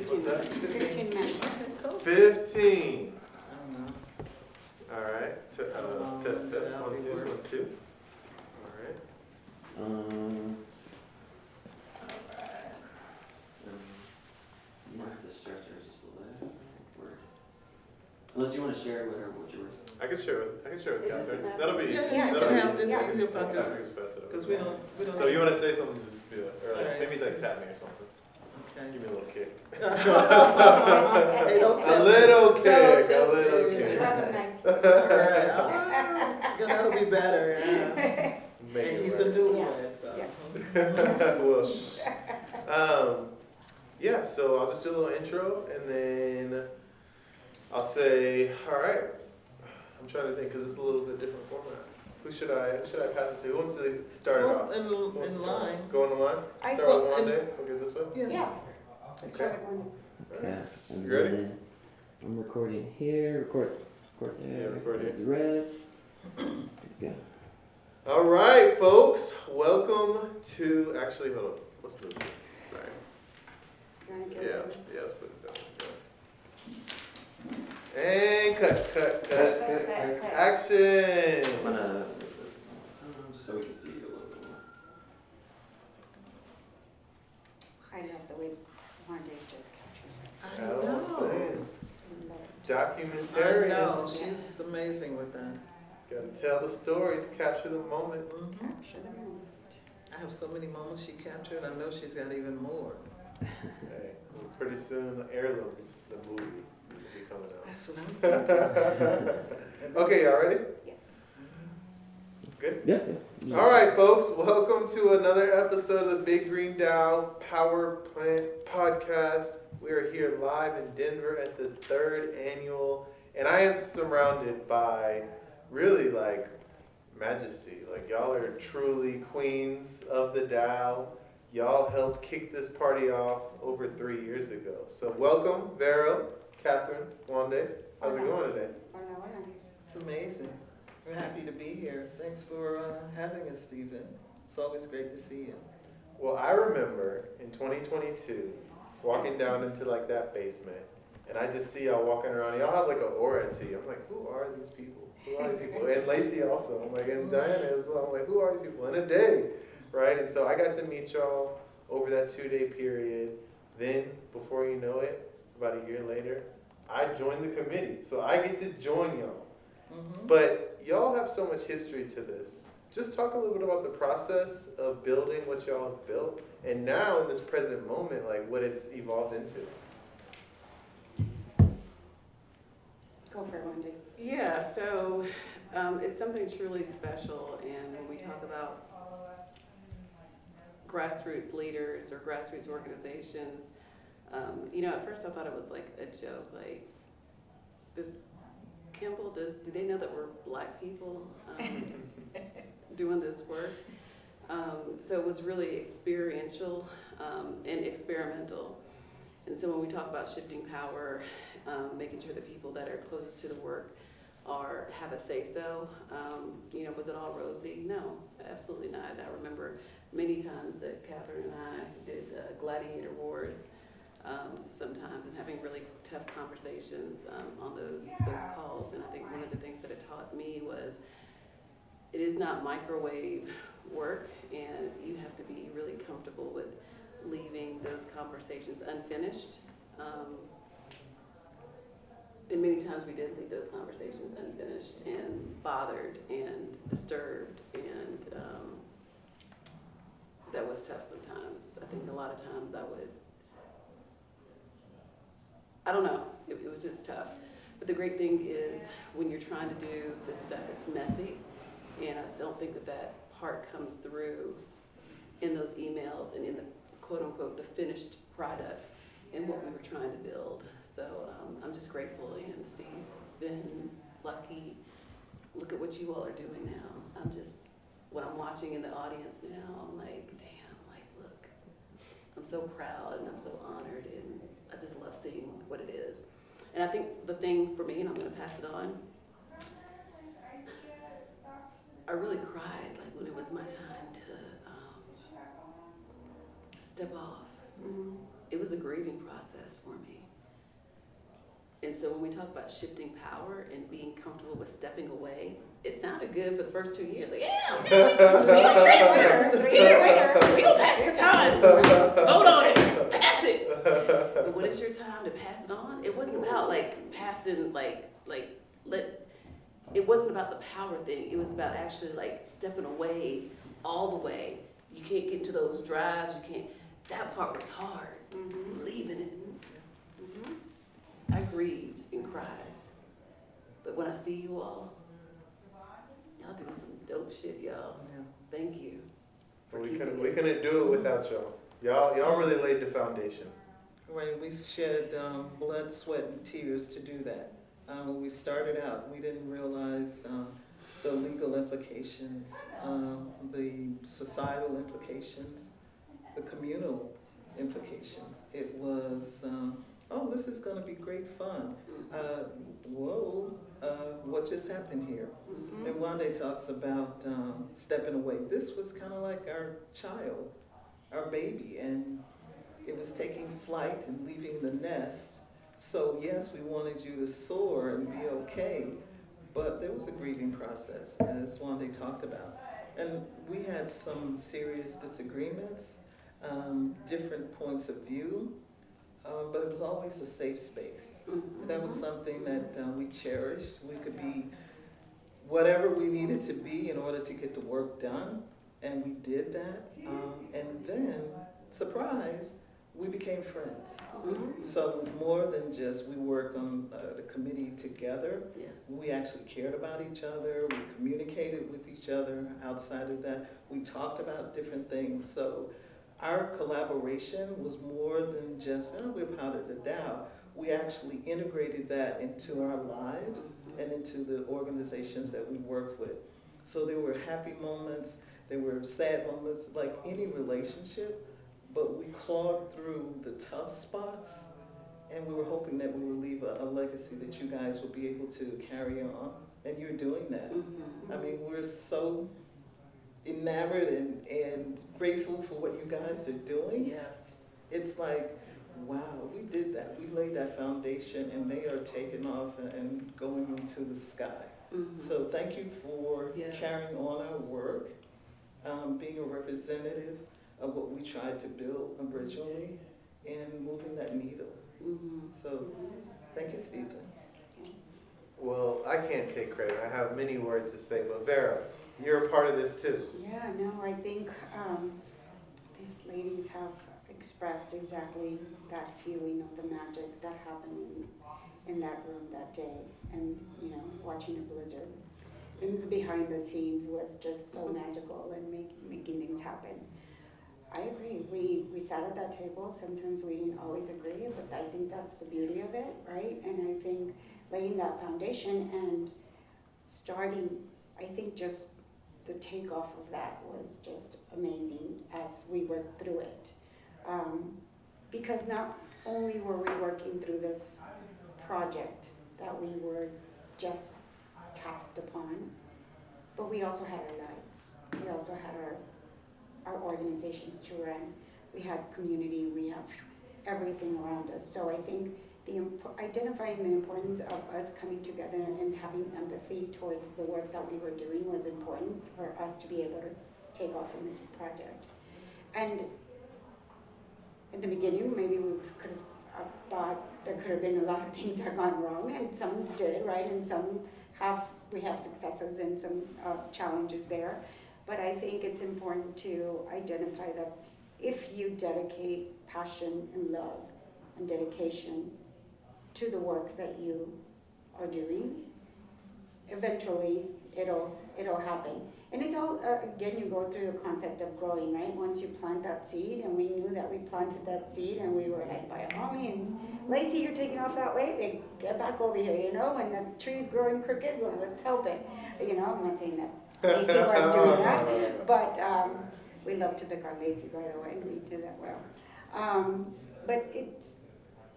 15 What's minutes. that? 15 minutes. 15. I don't know. All right. Test. that'll 1, be 2, worse. 1, 2. All right. Alright. So, you might have to stretch yours just a little bit. Unless you want to share whatever, what yours. I can share with It doesn't Catherine. matter. That'll be Yeah, easy. you That'll can be have, easy. it's easier if I just, Catherine can pass it over. because we don't. So you want to say something, just be like, or like, Alright. maybe like tap me or something. Okay. Give me a little kick. Hey, don't A tell me. little Don't kick. A tell little me. Just kick. rub it nicely. Alright, yeah, that'll be better, yeah. Make And it he's work. a new Yeah. boy, so. Yeah. Well, yeah, so I'll just do a little intro and then I'll say, all right. I'm trying to think because it's a little bit different format. Who should I pass it to? Who wants to start it Well, off? Who wants in to start? line. Go on the line? I Start thought- with Wande. We'll get this way. Yeah. Let's Okay. try it one. Okay. And You ready? then I'm recording here. Record there. Yeah, record here. It's red. Let's go. All right, folks. Welcome to. Actually, hold on. Let's move this. Sorry. You want to give Yeah. it this? Yeah. Let's put it down. Yeah. And cut. Cut. Action. I'm gonna make this one just so we can see you a little bit more. I love the way Wande just captures I That's what I'm know. saying. it. I Documentarian. know, Yes. she's amazing with that. Gotta tell the stories, capture the moment. Mhm. Capture the moment. I have so many moments she captured, I know she's got even more. Hey, pretty soon, Heirlooms, the movie, will be coming out. That's what I'm thinking. Okay, y'all ready? Yeah. Good? Yeah. All right, folks, welcome to another episode of the Big Green DAO Power Plant Podcast. We are here live in Denver at the 3rd annual, and I am surrounded by really like majesty. Like, y'all are truly queens of the DAO. Y'all helped kick this party off over 3 years ago. So welcome, Vero, Catherine, Wande. How's it going today? Hola, hola. It's amazing. We're happy to be here. Thanks for having us, Stephen. It's always great to see you. Well, I remember in 2022 walking down into like that basement, and I just see y'all walking around. Y'all have like an aura to you. I'm like, who are these people? Who are these people? And Lacey also. I'm like, and Diana as well. I'm like, who are these people? In a day, right? And so I got to meet y'all over that 2-day period. Then, before you know it, about a year later, I joined the committee. So I get to join y'all. Mm-hmm. But y'all have so much history to this. Just talk a little bit about the process of building what y'all have built, and now in this present moment, like what it's evolved into. Go for it, Wande. Yeah, so it's something truly special, and when we talk about grassroots leaders or grassroots organizations, at first I thought it was like a joke, like, do they know that we're Black people doing this work? So it was really experiential and experimental. And so when we talk about shifting power, making sure that people that are closest to the work have a say-so, was it all rosy? No, absolutely not. I remember many times that Catherine and I did gladiator wars sometimes, and having really tough conversations on those calls. And I think one of the things that it taught me was it is not microwave work, and you have to be really comfortable with leaving those conversations unfinished. And many times we did leave those conversations unfinished and bothered and disturbed, and that was tough sometimes. I think a lot of times I don't know, it was just tough. But the great thing is when you're trying to do this stuff, it's messy, and I don't think that part comes through in those emails and in the quote unquote the finished product and what we were trying to build. So I'm just grateful, and Steve, been lucky. Look at what you all are doing now. When I'm watching in the audience now, I'm like, damn, like, look, I'm so proud and I'm so honored, and I just love seeing what it is. And I think the thing for me, and I'm gonna pass it on, I really cried like when it was my time to step off It was a grieving process for me. And so when we talk about shifting power and being comfortable with stepping away, it sounded good for the first 2 years. Like, yeah, we got transfer. 3 years later, we'll pass the time. Vote on it. Pass it. But when it's your time to pass it on, it wasn't about like passing, it wasn't about the power thing. It was about actually like stepping away all the way. You can't get into those drives. You can't. That part was hard. Leaving it. I grieved and cried. But when I see you all, y'all doing some dope shit, y'all. Yeah. Thank you. We couldn't do it without y'all. Y'all really laid the foundation. Right, we shed blood, sweat, and tears to do that. When we started out, we didn't realize the legal implications, the societal implications, the communal implications. It was, this is going to be great fun. What just happened here? And Wande talks about stepping away. This was kind of like our child, our baby, and it was taking flight and leaving the nest. So yes, we wanted you to soar and be okay, but there was a grieving process, as Wande talked about. And we had some serious disagreements, different points of view, but it was always a safe space. That was something that we cherished. We could be whatever we needed to be in order to get the work done, and we did that. And then, surprise, we became friends. So it was more than just we worked on the committee together. Yes. We actually cared about each other. We communicated with each other outside of that. We talked about different things. So our collaboration was more than just, we're part of the DAO. We actually integrated that into our lives and into the organizations that we worked with. So there were happy moments, there were sad moments, like any relationship, but we clawed through the tough spots, and we were hoping that we would leave a legacy that you guys would be able to carry on, and you're doing that. I mean, we're so enamored and grateful for what you guys are doing. Yes. It's like, wow, we did that. We laid that foundation, and they are taking off and going into the sky. So thank you for carrying on our work, being a representative of what we tried to build originally, and moving that needle. So thank you, Stephen. Well, I can't take credit. I have many words to say, but Vero, you're a part of this too. Yeah, no, I think these ladies have expressed exactly that feeling of the magic that happened in that room that day, and watching a blizzard. And the behind the scenes was just so magical and making things happen. I agree. We sat at that table. Sometimes we didn't always agree, but I think that's the beauty of it, right? And I think laying that foundation and starting, I think just the takeoff of that was just amazing as we worked through it. Because not only were we working through this project that we were just tasked upon, but we also had our lives. We also had our organizations to run. We had community, we have everything around us. So I think identifying the importance of us coming together and having empathy towards the work that we were doing was important for us to be able to take off in this project. And in the beginning, maybe we could have thought there could have been a lot of things that had gone wrong, and some did, right? And we have successes and some challenges there. But I think it's important to identify that if you dedicate passion and love and dedication to the work that you are doing, eventually it'll happen. And it's all, again, you go through the concept of growing, right? Once you plant that seed, and we knew that we planted that seed, and we were like, by all means, Lacey, you're taking off that way, then get back over here, when the tree's growing crooked, well, let's help it. I'm not saying that Lacey was doing that, but we love to pick on Lacey, by the way, we do that well. But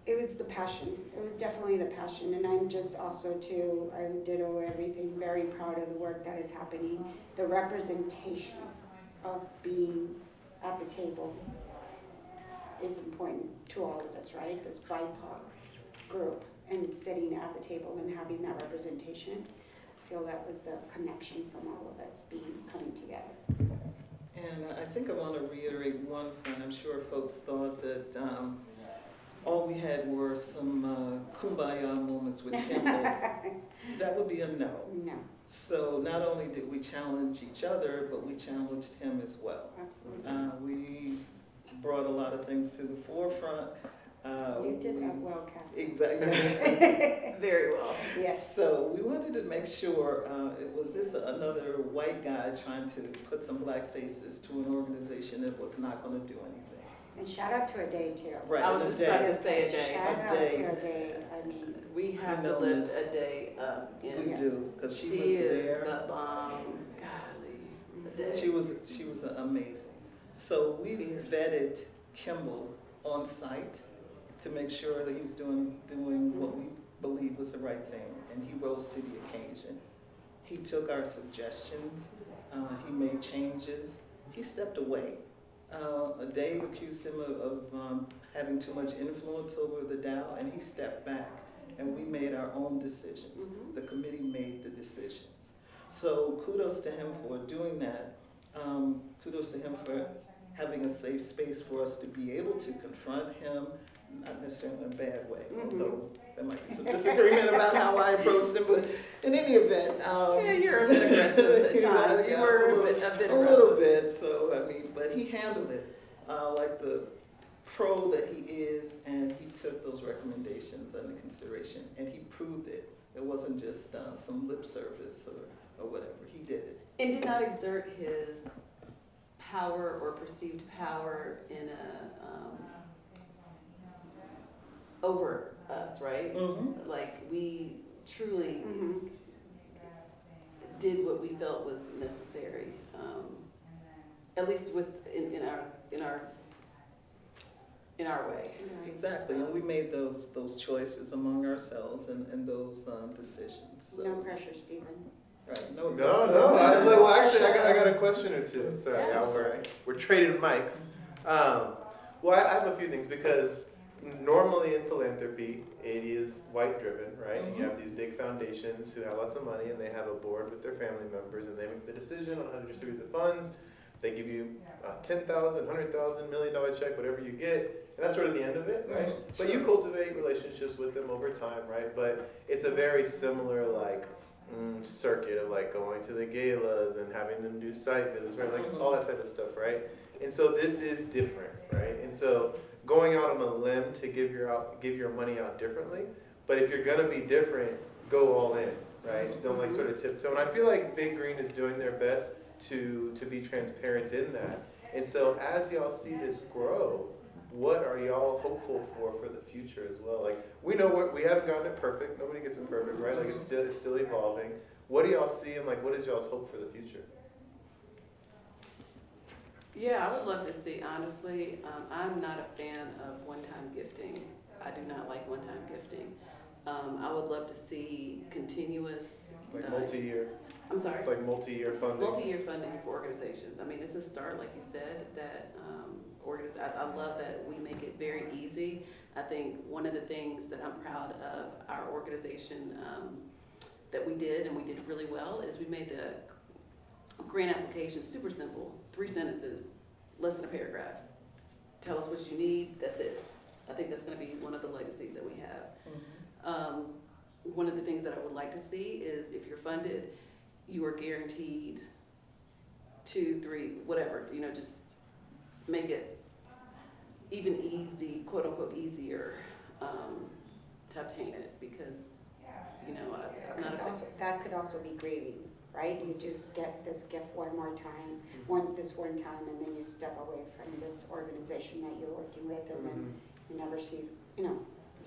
it was the passion. It was definitely the passion, and I'm just also I ditto everything, very proud of the work that is happening, the representation of being at the table is important to all of us, right? This BIPOC group and sitting at the table and having that representation. I feel that was the connection from all of us coming together. And I think I want to reiterate one point. I'm sure folks thought that all we had were some kumbaya moments with Kimball. That would be a no. No, So not only did we challenge each other, but we challenged him as well. absolutely. We brought a lot of things to the forefront. You did that well, Kathy. Exactly. Very well. Yes. So we wanted to make sure, was this another white guy trying to put some black faces to an organization that was not going to do anything? And shout out to Ade too. Right. I was a just day. about to say a day. Shout A out day. to Ade. I mean, We have to Phenomenal. lift a day up. We Yes. do, because she was is there. the bomb. Golly. A day. She was amazing. So we Fierce. vetted Kimball on site to make sure that he was doing what we believed was the right thing, and he rose to the occasion. He took our suggestions, he made changes, he stepped away. Dave accused him of having too much influence over the DAO, and he stepped back, and we made our own decisions. Mhm. The committee made the decisions. So kudos to him for doing that. Kudos to him for having a safe space for us to be able to confront him, not necessarily in a bad way, although there might be some disagreement about how I approached him, but in any event. Yeah, you're a bit aggressive at times. You were a bit aggressive. A little bit, so, I mean, but he handled it like the pro that he is, and he took those recommendations under consideration, and he proved it. It wasn't just some lip service or whatever, he did it. And did not exert his power or perceived power in a, over us, right? Mm-hmm. Like, we truly mhm. did what we felt was necessary, at least in our way. Exactly, and we made those choices among ourselves and those decisions. So, No pressure, Stephen. right, No, well, actually, I got a question or two. Sorry, Yeah, yeah, I'm we're trading mics. Well, I have a few things because normally in philanthropy, it is white driven, right? And you have these big foundations who have lots of money and they have a board with their family members and they make the decision on how to distribute the funds. They give you a $10,000, $100,000, $1 million check, whatever you get, and that's sort of the end of it, right? Mhm, But you cultivate relationships with them over time, right? But it's a very similar circuit of like going to the galas and having them do site visits, right? Like all that type of stuff, right? And so this is different, right? And so going out on a limb to give your money out differently, but if you're gonna be different, go all in, right? Don't like sort of tiptoe. And I feel like Big Green is doing their best to be transparent in that. And so as y'all see this grow, what are y'all hopeful for the future as well? Like, we know we haven't gotten it perfect. Nobody gets it perfect, right? Like, it's still evolving. What do y'all see, and like, what is y'all's hope for the future? Yeah, I would love to see, honestly, I'm not a fan of one-time gifting. I do not like one-time gifting. I would love to see continuous. Like multi-year, I'm sorry? like multi-year funding? Multi-year funding for organizations. I mean, it's a start, like you said, that I love that we make it very easy. I think one of the things that I'm proud of our organization that we did, and we did really well, is we made the grant application super simple, 3 sentences, less than a paragraph. Tell us what you need, that's it. I think that's gonna be one of the legacies that we have. One of the things that I would like to see is if you're funded, you are guaranteed 2, 3, whatever, just make it even easy, quote unquote, easier to obtain it, because, I'm not a fan. That could also be grieving, right? You just get this gift one more time, this one time, and then you step away from this organization that you're working with, and then you never see, you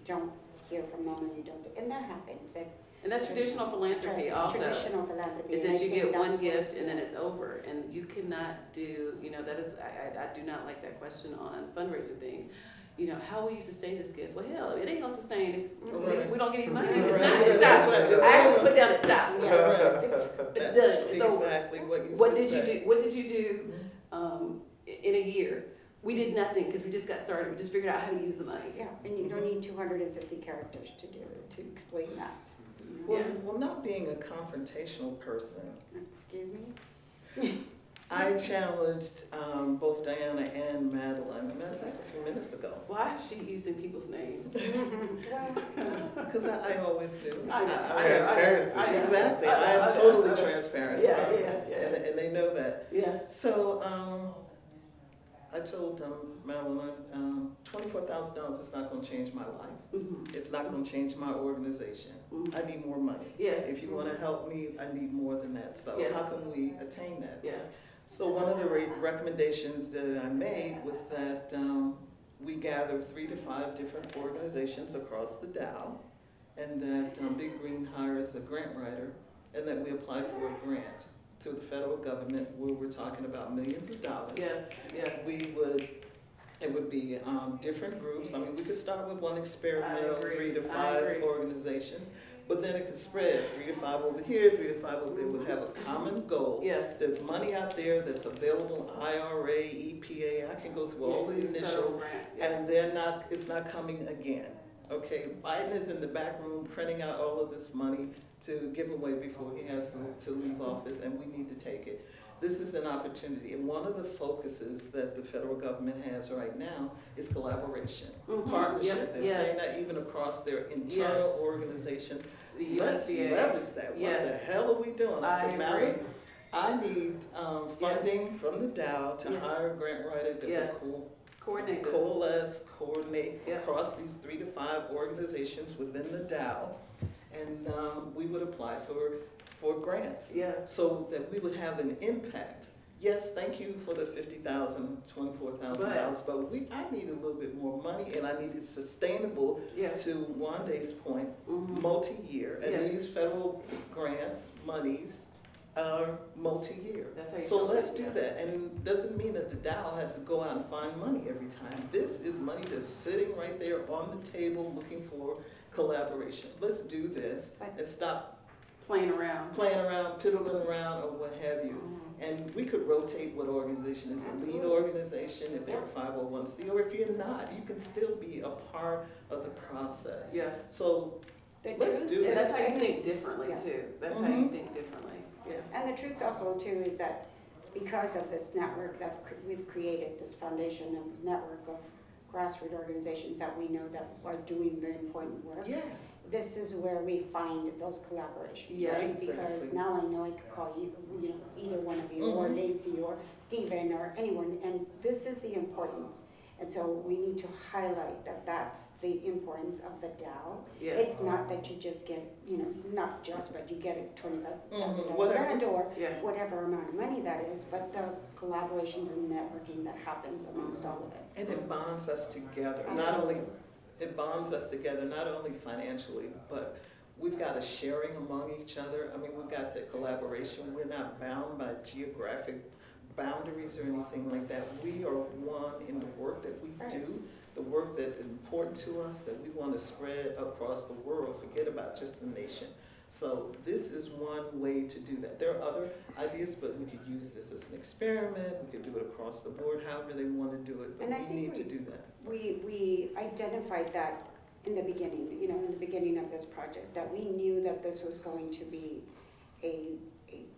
don't hear from them, and you don't, and that happens. And that's traditional philanthropy also. Traditional philanthropy. It's and that I you think get one that's gift what- and then it's over, and you cannot do, that is, I do not like that question on fundraising thing. How will you sustain this gift? Well, hell, it ain't gonna sustain if we don't get any money. It's Right. not, it stops. I actually put down it stops. It's done, it's over. Exactly what you What said. did you do in a year? we did nothing because we just got started. We just figured out how to use the money. Yeah, and you don't need 250 characters to do it, to explain that. You know? Well, Yeah. well, not being a confrontational person, Excuse me? I challenged both Diana and Madeline, matter of fact, a few minutes ago. Why is she using people's names? Because I always do. I know. Transparency. I know. Exactly, I know, I am I know, totally I know. transparent. Yeah. And they know that. Yeah. So, I told Madeline, $24,000 is not gonna change my life. Mhm. It's not gonna change my organization. Mhm. I need more money. Yeah. If you wanna help me, I need more than that. So Yeah. how can we attain that? Yeah. So one of the recommendations that I made was that we gather 3 to 5 different organizations across the DAO, and that Big Green hires a grant writer, and that we apply for a grant to the federal government where we're talking about millions of dollars. Yes. Yes. It would be different groups. I mean, we could start with one experimental, I agree. 3 to I 5 agree. organizations, but then it could spread 3 to 5 over here, 3 to 5 over there. We'd have a common goal. Yes. There's money out there that's available, IRA, EPA, I can go through all the These federal initials, grants, yeah. and it's not coming again. Okay, Biden is in the back room printing out all of this money to give away before he has to leave office, and we need to take it. This is an opportunity, and one of the focuses that the federal government has right now is collaboration, Mhm. partnership. Yep. They're Yes. saying that even across their internal Yes. organizations. The Let's USDA. leverage that. What Yes. the hell are we doing? I I said, agree. Madeline, I need funding from the DAO to Yeah. hire a grant writer that Yes. will Coordinate this. coordinate Yeah. across these 3 to 5 organizations within the DAO. And we would apply for grants Yes. so that we would have an impact. Yes, thank you for the $50,000, $24,000, but I need a little bit more money, and I need it sustainable, Yeah. to Wande's point, Mhm. multi-year. And Yes. these federal grants, monies, are multi-year. That's how you So show let's it, do yeah. that, and it doesn't mean that the DAO has to go out and find money every time. This is money that's sitting right there on the table looking for collaboration. Let's do this and stop Playing around. playing around, piddling around, or what have you. Mhm. And we could rotate what organization is a lead Absolutely. organization, if they're a 501c, or if you're not, you can still be a part of the process. Yes. So The Let's truth do And it. that's how you think differently Yeah. too. That's how you Mhm. think differently. Yeah. And the truth also too is that because of this network that we've created, this foundation of network of grassroots organizations that we know that are doing the important work, yes, this is where we find those collaborations, Yes. right? Because Exactly. now I know I could call you, you know, either one of you, or Mhm. Lacey, or Stephen, or anyone, and this is the importance. And so we need to highlight that that's the importance of the DAO. Yes. It's not that you just get, you know, not just, but you get a $25,000 whatever. grant or Yeah. whatever amount of money that is, but the collaborations and networking that happens amongst all of us. and it bonds us together. It bonds us together, not only financially, but we've got a sharing among each other. I mean, we've got the collaboration. We're not bound by geographic boundaries or anything like that. We are one in the work that we do, the work that's important to us, that we want to spread across the world. Forget about just the nation. So this is one way to do that. There are other ideas, but we could use this as an experiment. We could do it across the board, however they want to do it. But And I we think need to do that. We identified that in the beginning, you know, in the beginning of this project, that we knew that this was going to be a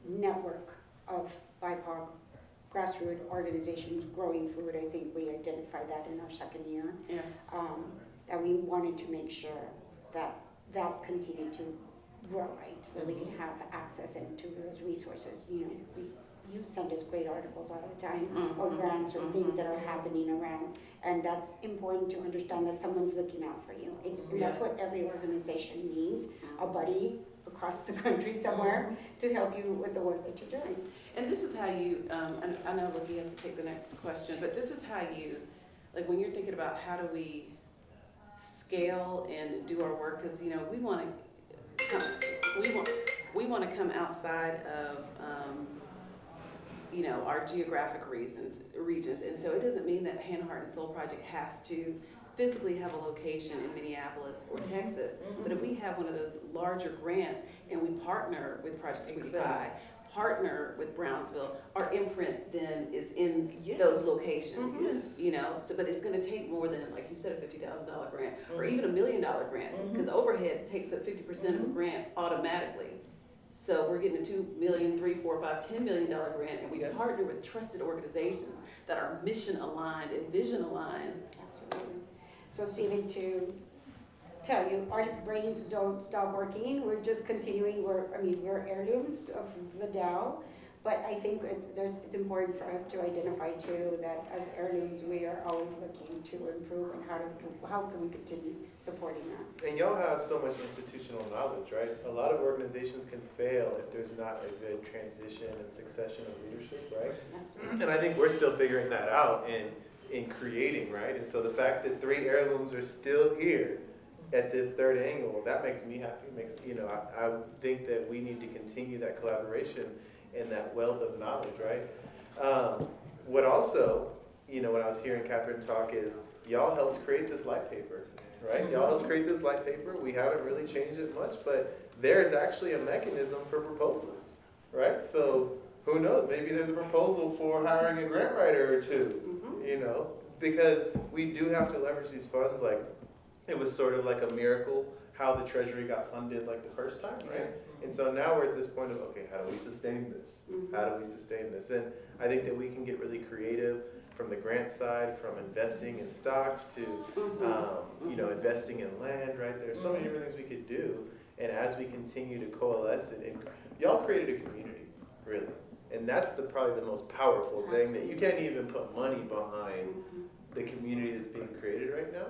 network of BIPOC grassroots organizations growing food. I think we identified that in our second year. Yeah. That we wanted to make sure that that continued to grow, right? So that we can have access into those resources. You know, you send us great articles all the time, or grants or things that are happening around. And that's important to understand that someone's looking out for you. And that's what every organization needs, a buddy across the country somewhere to help you with the work that you're doing. And this is how you, and I know Lucke has to take the next question, but this is how you, like when you're thinking about how do we scale and do our work, because you know we want to come outside of you know our geographic regions, and so it doesn't mean that Hand, Heart, and Soul Project has to physically have a location in Minneapolis or Texas, but if we have one of those larger grants and we partner with Project Sweetie Pie, partner with Brownsville, our imprint then is in Yes. those locations. Yes. You know, so, but it's gonna take more than, like you said, a $50,000 grant, or Mhm. even $1 million grant, Mhm. because overhead takes up 50% of a Mhm. grant automatically. So we're getting a $2 million, $3, $4, $5, $10 million grant, and we Yes. partner with trusted organizations that are mission aligned and vision aligned. Absolutely. So Stephen, to tell you, our brains don't stop working. We're just continuing. We're heirlooms of the DAO, but I think it's important for us to identify too that as heirlooms, we are always looking to improve and how can we continue supporting that. And y'all have so much institutional knowledge, right? A lot of organizations can fail if there's not a good transition and succession of leadership, right? And I think we're still figuring that out in creating, right? And so the fact that 3 heirlooms are still here at this 3rd annual, that makes me happy. I think that we need to continue that collaboration and that wealth of knowledge, right? What also, when I was hearing Catherine talk is, y'all helped create this light paper, right? Y'all helped create this light paper. We haven't really changed it much, but there's actually a mechanism for proposals, right? So who knows, maybe there's a proposal for hiring a grant writer or 2, because we do have to leverage these funds. Like, it was sort of like a miracle how the Treasury got funded like the first time, right? And so now we're at this point of, okay, how do we sustain this? How do we sustain this? And I think that we can get really creative from the grant side, from investing in stocks to, investing in land, right? There's so many different things we could do. And as we continue to coalesce it, and y'all created a community, really. And that's probably the most powerful thing, that you can't even put money behind the community that's being created right now.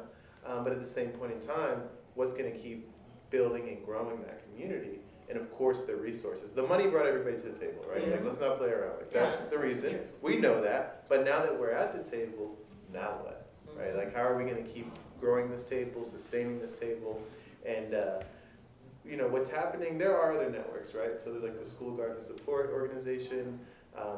But at the same point in time, what's going to keep building and growing that community? And of course, the resources. The money brought everybody to the table, right? Like, let's not play around. Like, that's the reason. We know that. But now that we're at the table, now what? Right? Like, how are we going to keep growing this table, sustaining this table? And, what's happening, there are other networks, right? So there's like the School Garden Support Organization.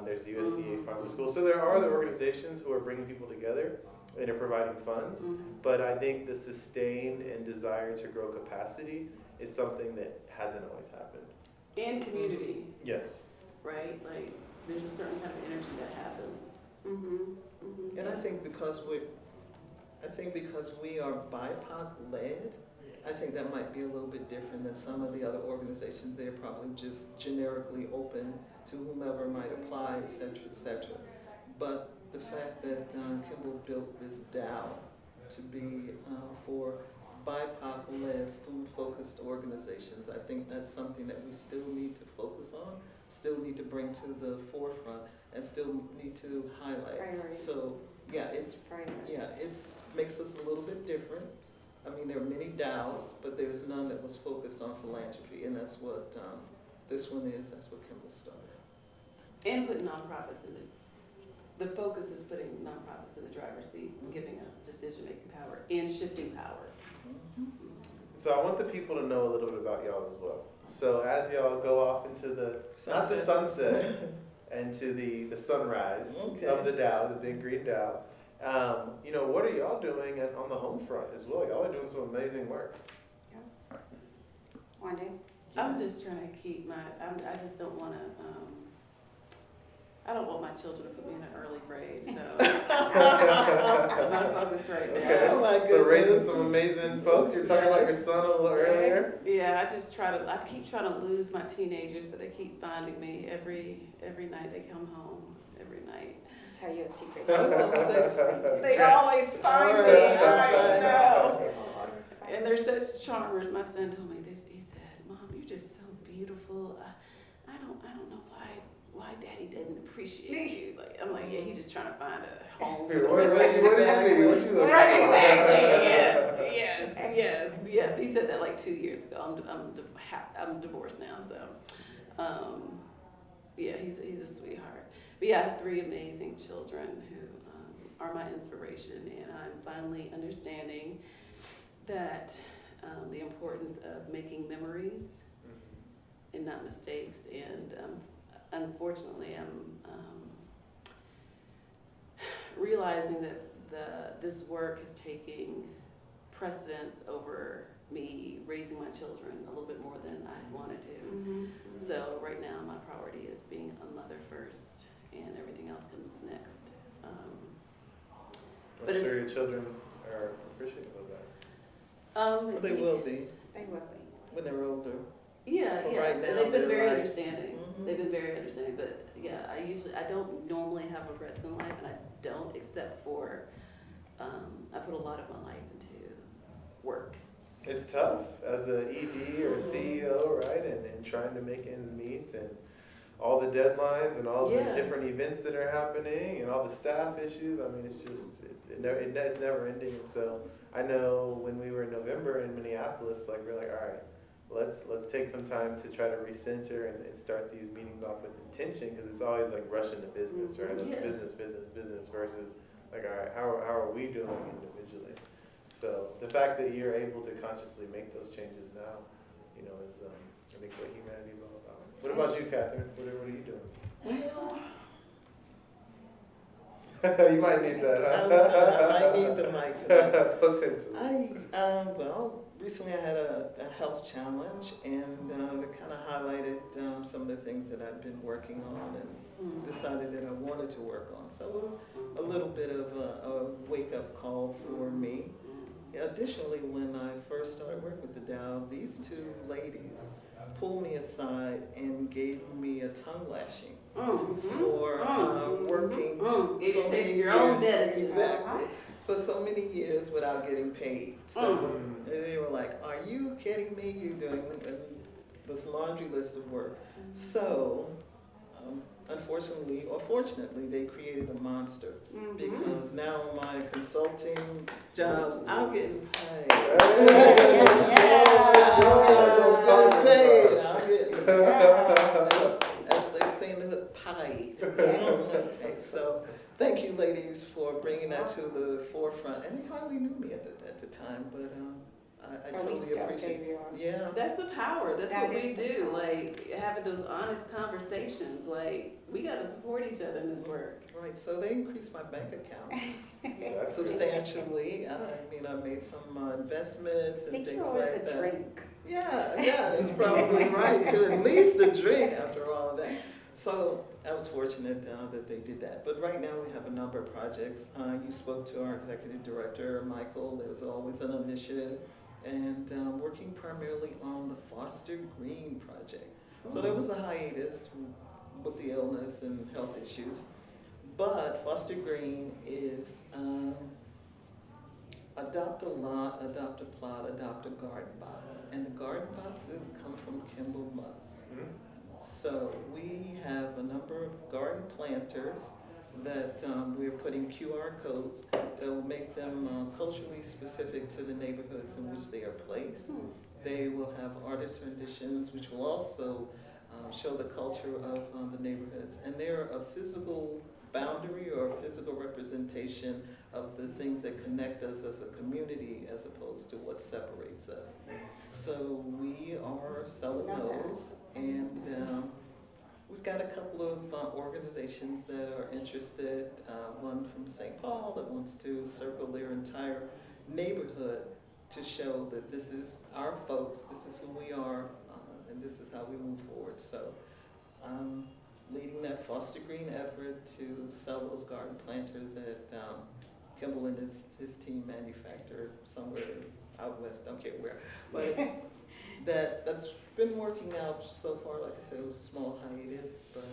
There's the USDA Farm to School. So there are other organizations who are bringing people together and are providing funds. But I think the sustained and desire to grow capacity is something that hasn't always happened. And community, Yes. right? Like, there's a certain kind of energy that happens. And I think because we are BIPOC led, I think that might be a little bit different than some of the other organizations. They're probably just generically open to whomever might apply, et cetera, et cetera. But the fact that Kimball built this DAO to be for BIPOC-led, food-focused organizations, I think that's something that we still need to focus on, still need to bring to the forefront, and still need to highlight. So yeah, it makes us a little bit different. I mean, there are many DAOs, but there's none that was focused on philanthropy, and that's what this one is. That's what Kimball started. And putting nonprofits in the focus is putting nonprofits in the driver's seat and giving us decision-making power and shifting power. So I want the people to know a little bit about y'all as well. So as y'all go off into not the sunset, and to the sunrise of the DAO, the Big Green DAO, what are y'all doing on the home front as well? Y'all are doing some amazing work. Wande? I'm just trying to keep I just don't want to, I don't want my children to put me in an early grave, so my focus right now. Okay, Oh my so raising goodness. some amazing folks. You were talking about your son a little earlier. Yeah, I keep trying to lose my teenagers, but they keep finding me every night. They come home every night. Tell you a secret. I was gonna say, They always find me. I know. And they're such charmers. My son told me this. He said, "Mom, you're just so beautiful. I don't know why Daddy doesn't appreciate you." Like, I'm like, yeah, he's just trying to find a home for the What do you mean? What you looking Right, for? exactly. Yes. He said that like 2 years ago. I'm divorced now, so yeah, he's a sweetheart. But yeah, I have 3 amazing children who are my inspiration, and I'm finally understanding that the importance of making memories and not mistakes. And unfortunately, I'm realizing that this work is taking precedence over me raising my children a little bit more than I wanted to. Mhm. So right now, my priority is being a mother first, and everything else comes next. I'm But sure your it's- children are appreciative of that. Well, they will be They will be. when they're older. Yeah, But yeah, right and now they've been they're very like- understanding. Mhm. They've been very understanding, but yeah, I don't normally have regrets in life, and I don't, except for, I put a lot of my life into work. It's tough as a ED or CEO, right? And trying to make ends meet and all the deadlines and all the Yeah. different events that are happening and all the staff issues. I mean, it's just, it's never ending. And so I know when we were in November in Minneapolis, like we're like, all right, let's take some time to try to recenter and start these meetings off with intention, because it's always like rushing to business, right? It's Yeah. business versus like, all right, how are we doing individually? So the fact that you're able to consciously make those changes now, you know, is I think what humanity is all about. What about you, Catherine? What are you doing? You might need that, huh? I need the mic for that. Potentially. Well, recently I had a health challenge, and it kind of highlighted some of the things that I've been working on and decided that I wanted to work on. So it was a little bit of a wake-up call for me. Additionally, when I first started working with the DAO, these two ladies pulled me aside and gave me a tongue lashing for working so many your own years. medicine. Exactly. For so many years without getting paid. So they were like, are you kidding me? You're doing this laundry list of work. So, unfortunately, or fortunately, they created a monster. Because now my consulting jobs, I'm getting paid. I'm getting paid. As they say in the hood, paid. Okay, so thank you, ladies, for bringing that to the forefront. And they hardly knew me at the time, but I totally appreciate it. Yeah. That's the power. That's That what we is the do. power. Like having those honest conversations. Like we got to support each other in this work. Right, so they increased my bank account That's substantially. I mean, I made some investments I and think things you always like a that. drink. Yeah, that's probably right, to at least a drink after all of that. So I was fortunate that they did that. But right now we have a number of projects. You spoke to our executive director, Michael. There's always an initiative. And working primarily on the Foster Green project. So there was a hiatus with the illness and health issues. But Foster Green is adopt a lot, adopt a plot, adopt a garden box. And the garden boxes come from Kimball Musk. So we have a number of garden planters that we're putting QR codes that will make them culturally specific to the neighborhoods in which they are placed. They will have artist renditions, which will also show the culture of the neighborhoods. And they're a physical boundary or a physical representation of the things that connect us as a community as opposed to what separates us. So we are selling those, and we've got a couple of organizations that are interested, one from St. Paul that wants to circle their entire neighborhood to show that this is our folks, this is who we are, and this is how we move forward. So I'm leading that Foster Green effort to sell those garden planters that Kimball and his team manufacture somewhere out west, don't care where. But that's been working out so far. Like I said, it was a small hiatus, but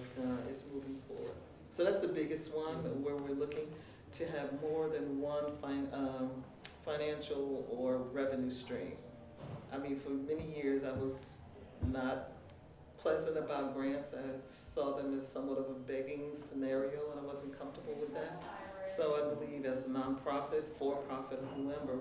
it's moving forward. So that's the biggest one, where we're looking to have more than one financial or revenue stream. I mean, for many years I was not pleasant about grants. I saw them as somewhat of a begging scenario, and I wasn't comfortable with that. So I believe as a nonprofit, for-profit, whoever,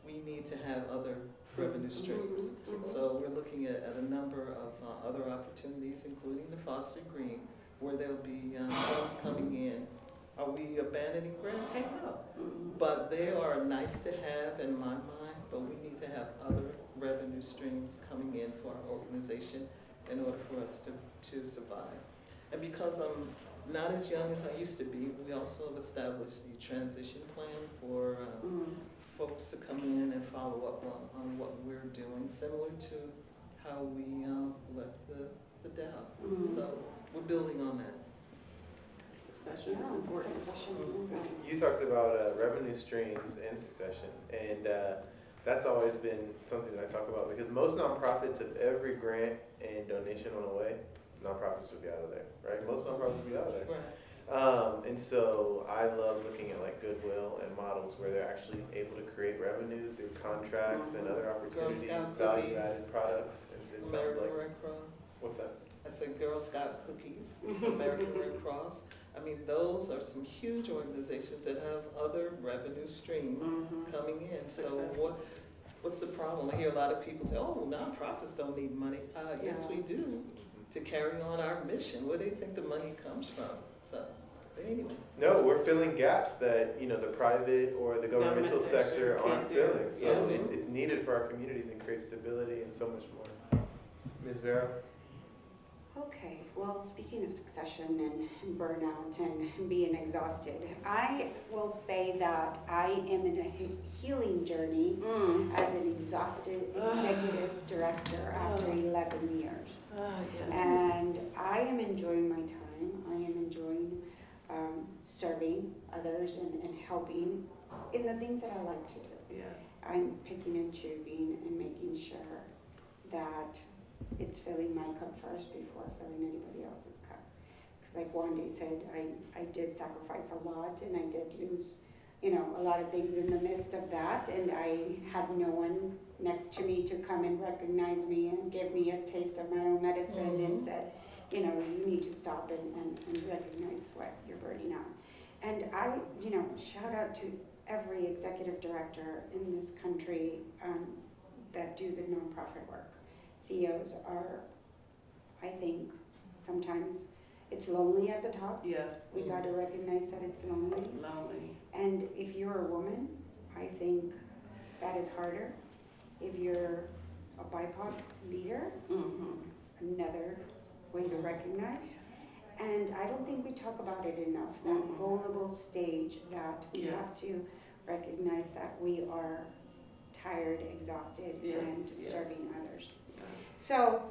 we need to have other revenue streams. So we're looking at a number of other opportunities, including the Foster Green, where there'll be funds coming in. Are we abandoning grants? Heck no. But they are nice to have in my mind, but we need to have other revenue streams coming in for our organization in order for us to survive. And because I'm not as young as I used to be, we also have established a transition plan folks to come in and follow up on what we're doing, similar to how we left the DAO. Mhm. So we're building on that. Succession is important. Succession is important. You talked about revenue streams and succession, and that's always been something that I talk about because most nonprofits, if every grant and donation went away, nonprofits would be out of there, right? Most nonprofits would be out of there. Right. And so I love looking at like Goodwill and models where they're actually able to create revenue through contracts and other opportunities, Scout value-added products. It sounds American like, Red Cross. what's that? I said Girl Scout cookies, American Red Cross. I mean, those are some huge organizations that have other revenue streams Mhm. coming in. So Successful. what's the problem? I hear a lot of people say, oh, nonprofits don't need money. Yes, No. we do, to carry on our mission. Where do you think the money comes from? So, but anyway. No, we're filling gaps that, the private or the governmental Government sector sector aren't can't do. filling. So Yeah. it's needed for our communities and creates stability and so much more. Ms. Vero? Okay, well, speaking of succession and burnout and being exhausted, I will say that I am in a healing journey Mm. as an exhausted executive director after 11 years. Yes. And I am enjoying my time. I am enjoying serving others and helping in the things that I like to do. Yes. I'm picking and choosing and making sure that it's filling my cup first before filling anybody else's cup. Because like Wande said, I did sacrifice a lot and I did lose, a lot of things in the midst of that. And I had no one next to me to come and recognize me and give me a taste of my own medicine and said, you need to stop and recognize what you're burning out. And I, shout out to every executive director in this country that do the nonprofit work. CEOs are, I think, sometimes it's lonely at the top. Yes. We got to recognize that it's lonely. Lonely. And if you're a woman, I think that is harder. If you're a BIPOC leader, Mm-hmm. it's another way to recognize. And I don't think we talk about it enough, that vulnerable stage that we Yes. have to recognize that we are tired, exhausted, Yes, and yes. serving others. So,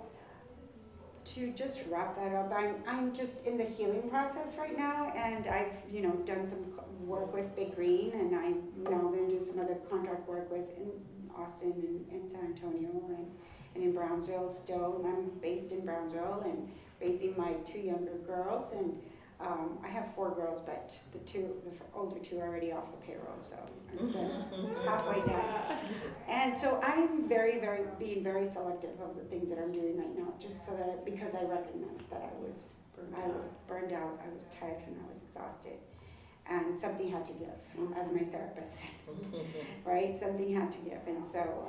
to just wrap that up, I'm just in the healing process right now, and I've done some work with Big Green, and I'm now going to do some other contract work with in Austin and San Antonio and in Brownsville still. I'm based in Brownsville and raising my 2 younger girls, and I have 4 girls, but the older 2 are already off the payroll, so I'm done, halfway done. And so I'm being very selective of the things that I'm doing right now, just so that because I recognize that I was burned out, I was tired, and I was exhausted, and something had to give, as my therapist said, right? Something had to give, and so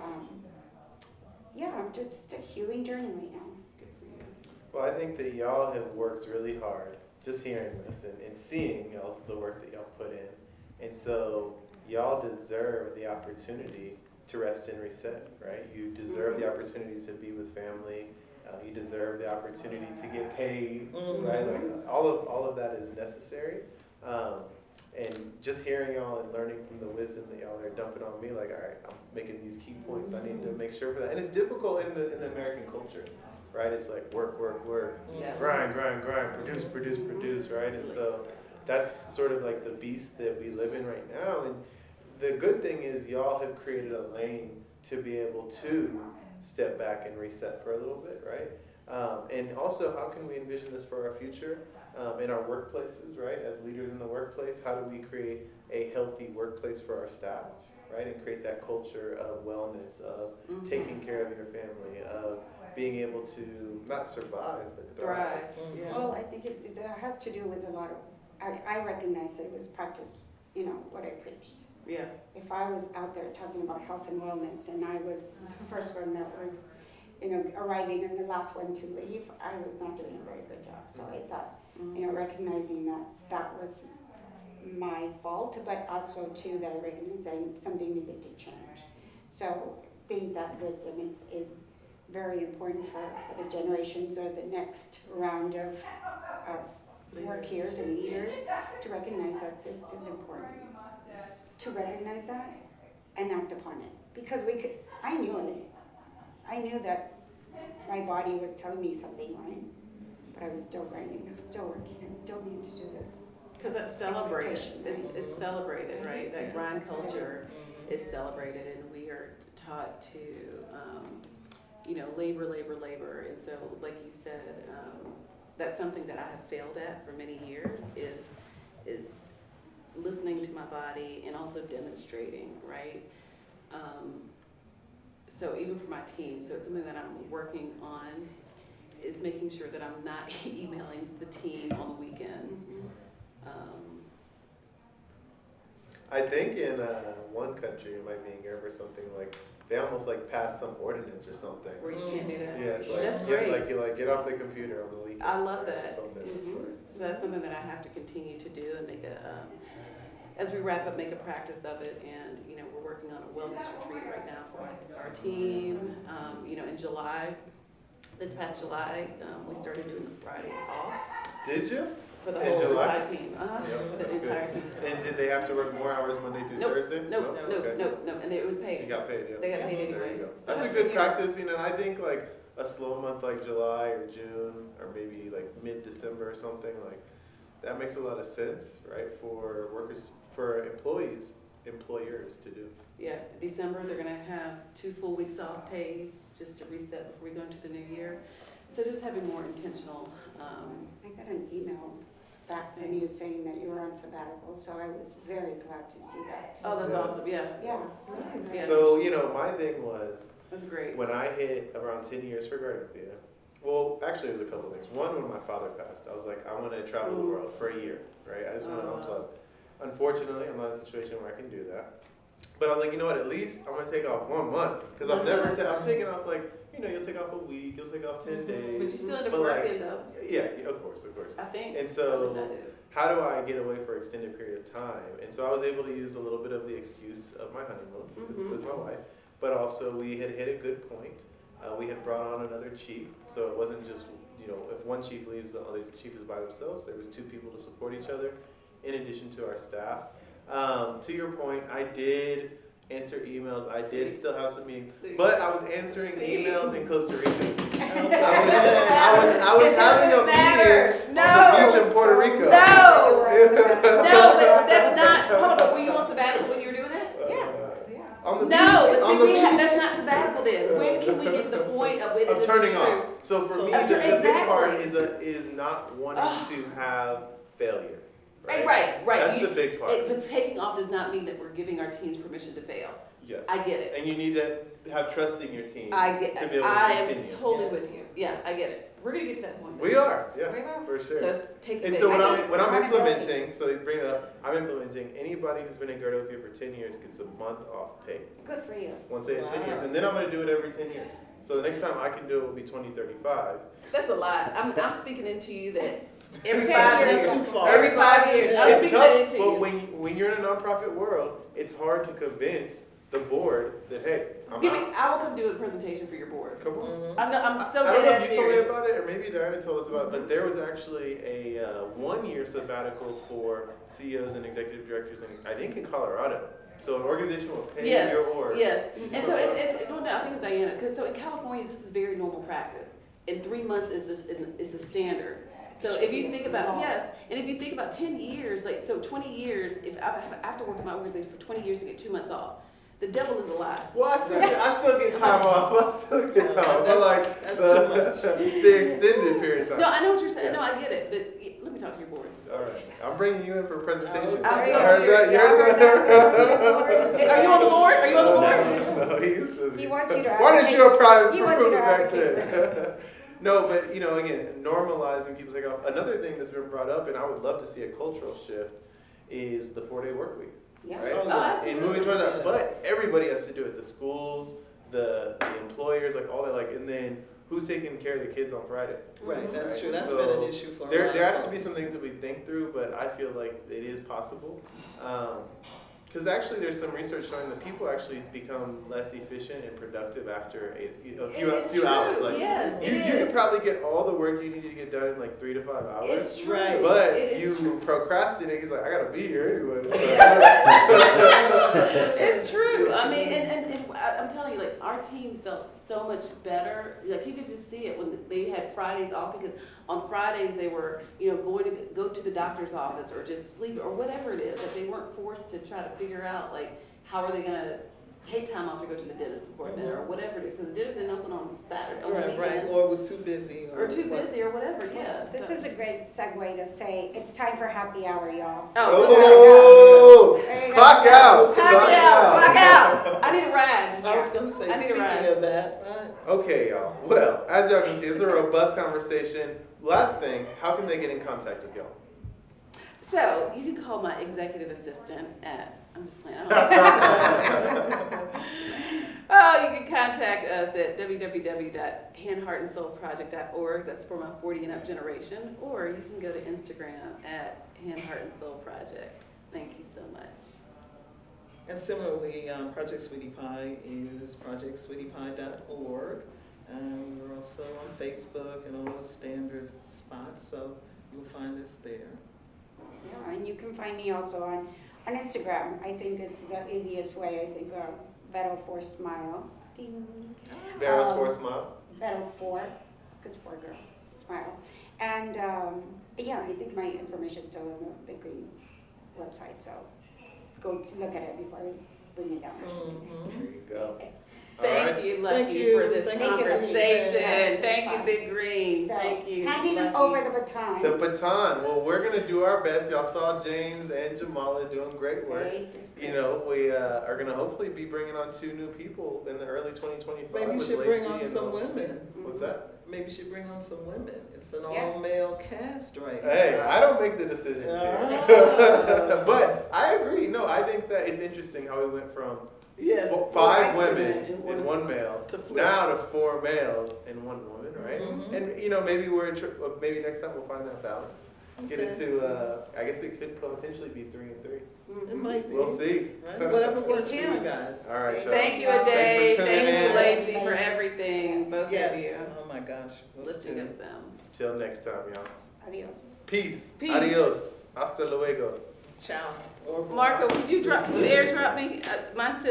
I'm just a healing journey right now. Good for you. Well, I think that y'all have worked really hard just hearing this and seeing the work that y'all put in. And so y'all deserve the opportunity to rest and reset, right? You deserve the opportunity to be with family. You deserve the opportunity to get paid, right? Like all of that is necessary. And just hearing y'all and learning from the wisdom that y'all are dumping on me, like, all right, I'm making these key points. I need to make sure for that. And it's difficult in the American culture, right? It's like work, Yes. grind, produce, right? And so that's sort of like the beast that we live in right now. And the good thing is y'all have created a lane to be able to step back and reset for a little bit, right? And also, how can we envision this for our future in our workplaces, right? As leaders in the workplace, how do we create a healthy workplace for our staff, right? And create that culture of wellness, of taking care of your family, of being able to not survive, but thrive. Yeah. Well, I think it has to do with a lot of, I recognize that it was practice, what I preached. Yeah. If I was out there talking about health and wellness and I was the first one that was, arriving and the last one to leave, I was not doing a very good job. So I thought, recognizing that was my fault, but also too that I recognized that something needed to change. So I think that wisdom is very important for the generations or the next round of workers and leaders to recognize that this is important. To recognize that and act upon it. Because I knew it. I knew that my body was telling me something, right? But I was still writing, I was still working, I still need to do this. Because that's celebrated. Expectation, right? It's celebrated, right? That grind culture is celebrated, and we are taught to, labor. And so, like you said, that's something that I have failed at for many years is listening to my body and also demonstrating, right? So even for my team, so it's something that I'm working on, is making sure that I'm not emailing the team on the weekends. I think in one country, it might be in Europe or something, like they almost like passed some ordinance or something. Where you can't do that. Yeah, it's like, That's great. get off the computer on the weekends. I love or that. something. It's Mhm. like- So that's something that I have to continue to do and make as we wrap up, make a practice of it. And, we're working on a wellness retreat right now for our team. In July, this past July, we started doing the Fridays off Did you? for the In whole July? entire team. Yeah, For that's the good. entire team. And did they have to work more hours Monday through Nope. Thursday? No, Okay. no, and it was You paid. got paid, yeah. They got paid There you anyway. go. So That's a for good you. practice, and I think like a slow month like July or June or maybe like mid-December or something, like that makes a lot of sense, right? For employers to do. Yeah, December, they're gonna have 2 full weeks off paid, just to reset before we go into the new year. So just having more intentional, I got an email back from you saying that you were on sabbatical, so I was very glad to see that. oh, that's Yes. awesome, yeah, Yeah. Yeah. So, my thing was, that's great. when I hit around 10 years for Guardian, well, actually it was a couple things. One, when my father passed, I was like, I want to travel the world for a year, right? I just want to unplug. Unfortunately, I'm not in a situation where I can do that. But I was like, you know what, at least I'm going to take off 1 month. Because I'm taking off like, you'll take off a week, you'll take off 10 days. But you still end up But, like, working though, Yeah, of course. I think. And At so, least I do. how do I get away for an extended period of time? And so I was able to use a little bit of the excuse of my honeymoon with my wife. But also we had hit a good point. We had brought on another chief. So it wasn't just, if one chief leaves, the other chief is by themselves. There was 2 people to support each other in addition to our staff. To your point, I did answer emails. I did still have some meetings. But I was answering emails in Costa Rica. I was having a meeting on the beach in Puerto Rico. No, but that's not, hold on, were you on sabbatical when you were doing that? On the No, beach, but on see, the beach. that's not sabbatical then. When can we get to the point of when it Of is turning true? off. So for me, Of the turn- big part exactly. is not wanting to have failure. Right. Right. That's the big part. But taking off does not mean that we're giving our teams permission to fail. Yes. I get it. And you need to have trust in your team I get to be able to I am continue. totally with you. Yeah, I get it. We're gonna get to that point. We are, yeah, We will. for sure. So take And it. so when I think I'm it's implementing, so you bring it up, I'm implementing anybody who's been in Guardian for 10 years gets a month off pay. Good for you. Once they hit 10 years. Wow. And then I'm going to do it every 10 years. So the next time I can do it will be 2035. That's a lot. I'm speaking into you that every 10 5 years years. is too far. Every 5 years. I'm It's speaking that tough, into but you. when you're in a nonprofit world, it's hard to convince the board that, hey, I'm out. I will come do a presentation for your board. Come on. I'm so I don't know dead if ass you told me serious. about it, or maybe Diana told us about it, but there was actually a 1-year sabbatical for CEOs and executive directors, I think in Colorado. So an organization will pay Yes, your org. yes. And so it's no, I think it was Diana, because so in California, this is very normal practice. In 3 months is a standard. So if you think about, yes, and if you think about 10 years, like, so 20 years, if I have to work in my organization for 20 years to get 2 months off, the devil is a lie. Well, I still get time off. I still get time off. But like That's the extended period of time. No, I know what you're saying. No, I get it. But let me talk to your board. All right. I'm bringing you in for a presentation. I'm so You heard that? You heard that? Are you on the board? Are you on the board? No, he used to be. He wants you to Why didn't you apply He wants you to back advocate then? No, but again, normalizing people take off. Another thing that's been brought up, and I would love to see a cultural shift, is the 4-day work week. Yeah. Right? Oh, And moving towards that, yes. but everybody has to do it. The schools, the employers, like all that, like, and then who's taking care of the kids on Friday? Right, that's Right. true. That's So, been an issue for a There lot has of to be folks. some things that we think through, but I feel like it is possible. Because actually there's some research showing that people actually become less efficient and productive after a few hours. Like, Yes, you can probably get all the work you need to get done in like 3 to 5 hours. It's true. Right. But It is you true. procrastinate because like I gotta be here anyway. So. It's true. I I'm telling you, like, our team felt so much better. Like, you could just see it when they had Fridays off, because on Fridays they were, going to go to the doctor's office or just sleep or whatever it is. Like, they weren't forced to try to figure out, like, how are they gonna take time off to go to the dentist appointment or whatever it is, because the dentist didn't open on Saturday, on the Right, weekends. or was too busy. Or too busy or whatever, yeah. This so. is a great segue to say, it's time for happy hour, y'all. Oh, There you go. clock out. Happy hour, clock out. I need a ride. I was gonna say, I need a speaking ride. of that, right? Okay, y'all. Well, as y'all can see, it's a robust conversation. Last thing, how can they get in contact with y'all? So you can call my executive assistant at, I'm just playing. You can contact us at www.handheartandsoulproject.org. That's for my 40 and up generation. Or you can go to Instagram at Hand, Heart, and Soul Project. Thank you so much. And similarly, Project Sweetie Pie is projectsweetiepie.org. And we're also on Facebook and all the standard spots, so you'll find us there. Yeah, and you can find me also on Instagram. I think it's the easiest way. I think Vero for Smile. Ding. Vero's for a smile. Vero for, because 4 girls, Smile. And yeah, I think my information is still on the Big Green website, so go to look at it before I bring it down. Mm-hmm. There you go. Thank you, Lucky, Thank you. for this Thank you. conversation. Yes, Thank you, fun. Big Green. So, Thank you. handing Lucky. over the baton. The baton. Well, we're going to do our best. Y'all saw James and Jamala doing great work. Great. We are going to hopefully be bringing on 2 new people in the early 2025. Maybe you with should Lacey bring on and some Melissa. women. What's that? Maybe you should bring on some women. It's an Yeah. all-male cast right now. Hey, I don't make the decisions here. Ah. But I agree. No, I think that it's interesting how we went from Yes. 5 White women and and 1 male to flip. now to 4 males and 1 woman, right? Mhm. And maybe maybe next time we'll find that balance. Get it to I guess it could potentially be 3 and 3. It might be. We'll see. Right? Whatever Stay works for you tuned. guys. All right, Stay y'all. Thank you, Thanks Ade. for tuning Thank in. you, Lacey, for everything. Both Yes. of you. Oh my gosh. Let's Lifting do up it. them. Till next time, y'all. Adios. Peace. Peace. Adios. Hasta luego. Ciao. Au revoir. Marco, could you airdrop me? Mine says